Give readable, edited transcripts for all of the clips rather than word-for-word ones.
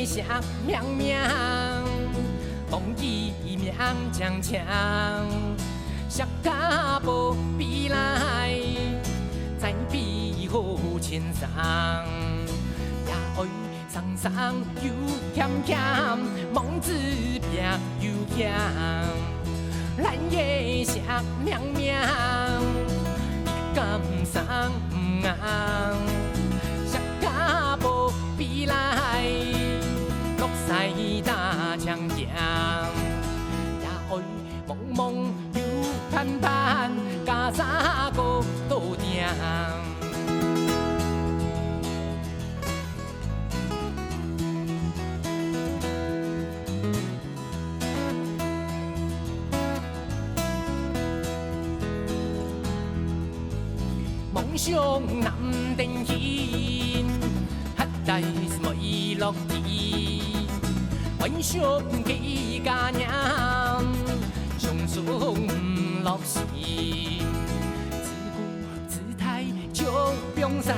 石冥冥，风雨命强强，石家无比来，再比好千桑，也爱桑桑又欠欠，梦子别又欠，咱的石冥冥，你敢送唔红？石家无比来，落西大强行，也爱茫茫又盼盼，家啥个倒定？梦想南定去，黑带是未落地，幻想几家人，上上不落时。自古自太将冰上，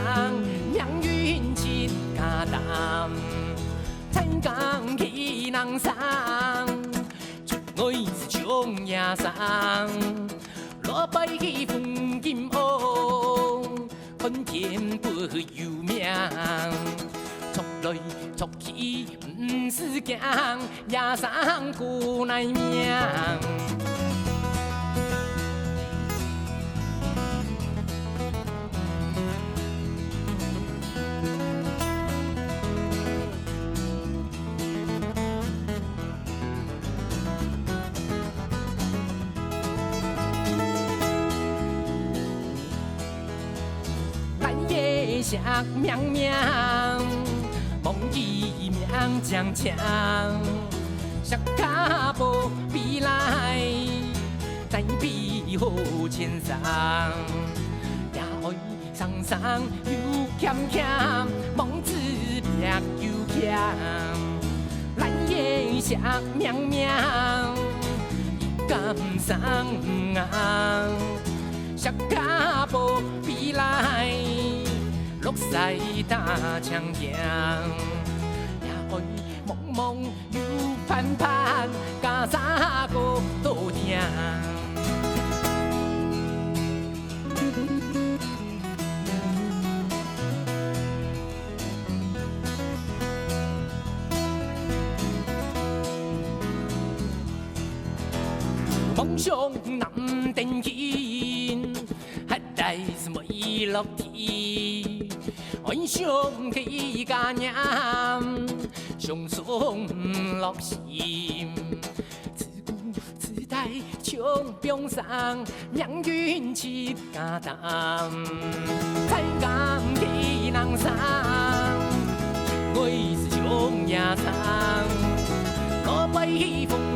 命运七家担，才讲起人生，出外是将野山，落败去风金乌。春天不由命，错来错去不是行，野山古来命。石冥冥，梦与命强强，石家无比来，再比好千桑，也爱桑桑又欠欠，梦子别又欠，咱的石冥冥，伊敢送唔红？石家无比来。落西大强行，也爱茫茫又盼盼，家啥个倒定？梦想南定去，还带是未落地。幻想几家人，上上不落时。自古自代将冰上，命运七家担，才敢起人生。我是将野山，可悲风。